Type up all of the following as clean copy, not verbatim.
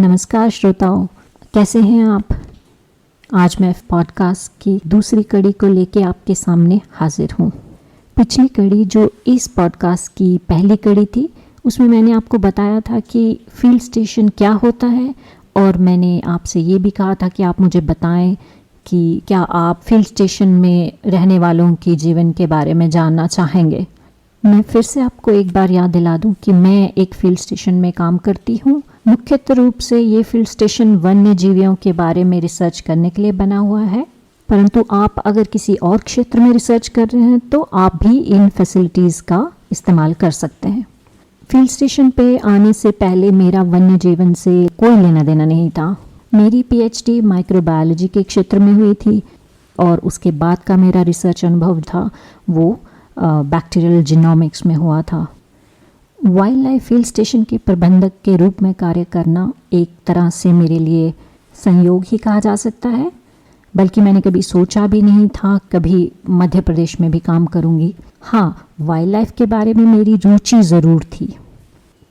नमस्कार श्रोताओं, कैसे हैं आप। आज मैं पॉडकास्ट की दूसरी कड़ी को लेके आपके सामने हाजिर हूँ। पिछली कड़ी जो इस पॉडकास्ट की पहली कड़ी थी, उसमें मैंने आपको बताया था कि फील्ड स्टेशन क्या होता है, और मैंने आपसे ये भी कहा था कि आप मुझे बताएं कि क्या आप फील्ड स्टेशन में रहने वालों के जीवन के बारे में जानना चाहेंगे। मैं फिर से आपको एक बार याद दिला दूं कि मैं एक फील्ड स्टेशन में काम करती हूं। मुख्यतः रूप से ये फील्ड स्टेशन वन्य जीवियों के बारे में रिसर्च करने के लिए बना हुआ है, परंतु आप अगर किसी और क्षेत्र में रिसर्च कर रहे हैं तो आप भी इन फैसिलिटीज़ का इस्तेमाल कर सकते हैं। फील्ड स्टेशन पे आने से पहले मेरा वन्य जीवन से कोई लेना देना नहीं था। मेरी पीएचडी माइक्रोबायोलॉजी के क्षेत्र में हुई थी, और उसके बाद का मेरा रिसर्च अनुभव था वो बैक्टीरियल जीनोमिक्स में हुआ था। वाइल्ड लाइफ फील्ड स्टेशन के प्रबंधक के रूप में कार्य करना एक तरह से मेरे लिए संयोग ही कहा जा सकता है, बल्कि मैंने कभी सोचा भी नहीं था कभी मध्य प्रदेश में भी काम करूंगी। हाँ, वाइल्ड लाइफ के बारे में मेरी रुचि ज़रूर थी।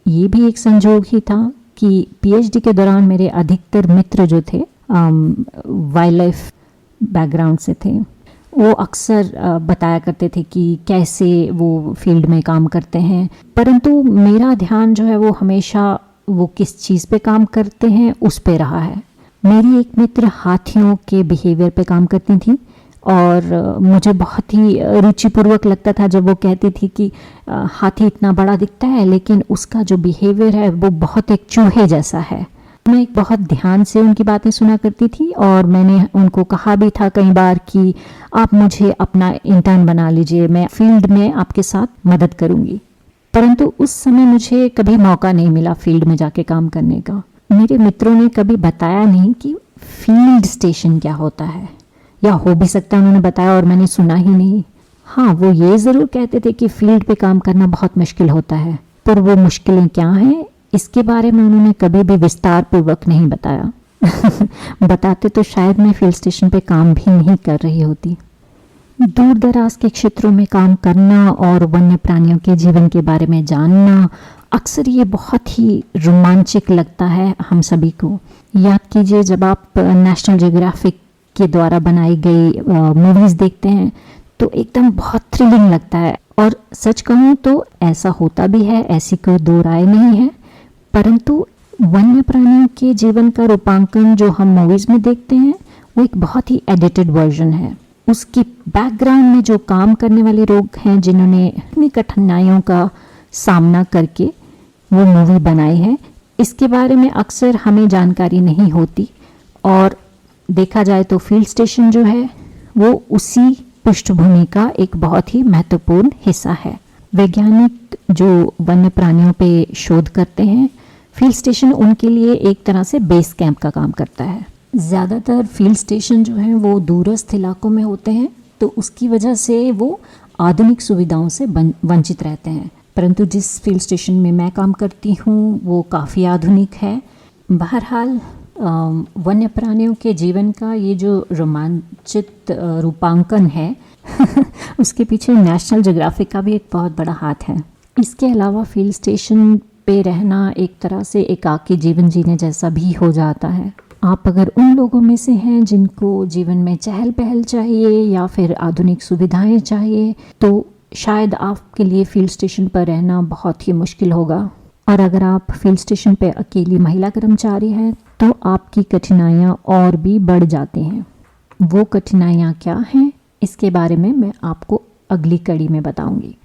ये भी एक संयोग ही था कि पीएचडी के दौरान मेरे अधिकतर मित्र जो थे वाइल्ड लाइफ बैकग्राउंड से थे। वो अक्सर बताया करते थे कि कैसे वो फील्ड में काम करते हैं, परंतु मेरा ध्यान जो है वो हमेशा वो किस चीज़ पे काम करते हैं उस पे रहा है। मेरी एक मित्र हाथियों के बिहेवियर पे काम करती थी, और मुझे बहुत ही रुचिपूर्वक लगता था जब वो कहती थी कि हाथी इतना बड़ा दिखता है लेकिन उसका जो बिहेवियर है वो बहुत एक चूहे जैसा है। मैं बहुत ध्यान से उनकी बातें सुना करती थी, और मैंने उनको कहा भी था कई बार कि आप मुझे अपना इंटर्न बना लीजिए, मैं फील्ड में आपके साथ मदद करूंगी। परंतु उस समय मुझे कभी मौका नहीं मिला फील्ड में जाके काम करने का। मेरे मित्रों ने कभी बताया नहीं कि फील्ड स्टेशन क्या होता है, या हो भी सकता है उन्होंने बताया और मैंने सुना ही नहीं। हाँ, वो ये ज़रूर कहते थे कि फील्ड पे काम करना बहुत मुश्किल होता है, पर वो मुश्किलें क्या हैं इसके बारे में उन्होंने कभी भी विस्तार पूर्वक नहीं बताया। बताते तो शायद मैं फील्ड स्टेशन पे काम भी नहीं कर रही होती। दूर दराज के क्षेत्रों में काम करना और वन्य प्राणियों के जीवन के बारे में जानना अक्सर ये बहुत ही रोमांचक लगता है हम सभी को। याद कीजिए, जब आप नेशनल ज्योग्राफिक के द्वारा बनाई गई मूवीज़ देखते हैं तो एकदम बहुत थ्रिलिंग लगता है, और सच कहूँ तो ऐसा होता भी है, ऐसी कोई दो राय नहीं है। परंतु वन्य प्राणियों के जीवन का रूपांकन जो हम मूवीज़ में देखते हैं वो एक बहुत ही एडिटेड वर्जन है। उसकी बैकग्राउंड में जो काम करने वाले लोग हैं जिन्होंने इतनी कठिनाइयों का सामना करके वो मूवी बनाई है, इसके बारे में अक्सर हमें जानकारी नहीं होती। और देखा जाए तो फील्ड स्टेशन जो है वो उसी पृष्ठभूमि का एक बहुत ही महत्वपूर्ण हिस्सा है। वैज्ञानिक जो वन्य प्राणियों पे शोध करते हैं, फील्ड स्टेशन उनके लिए एक तरह से बेस कैंप का काम करता है। ज़्यादातर फील्ड स्टेशन जो हैं वो दूरस्थ इलाकों में होते हैं, तो उसकी वजह से वो आधुनिक सुविधाओं से वंचित रहते हैं। परंतु जिस फील्ड स्टेशन में मैं काम करती हूँ वो काफ़ी आधुनिक है। बहरहाल वन्य प्राणियों के जीवन का ये जो रोमांचित रूपांकन है उसके पीछे नेशनल ज्योग्राफिक का भी एक बहुत बड़ा हाथ है। इसके अलावा फील्ड स्टेशन पे रहना एक तरह से एकाकी जीवन जीने जैसा भी हो जाता है। आप अगर उन लोगों में से हैं जिनको जीवन में चहल पहल चाहिए या फिर आधुनिक सुविधाएं चाहिए, तो शायद आपके लिए फील्ड स्टेशन पर रहना बहुत ही मुश्किल होगा। और अगर आप फील्ड स्टेशन पे अकेली महिला कर्मचारी हैं तो आपकी कठिनाइयाँ और भी बढ़ जाती हैं। वो कठिनाइयाँ क्या हैं, इसके बारे में मैं आपको अगली कड़ी में बताऊंगी।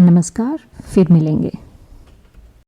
नमस्कार, फिर मिलेंगे।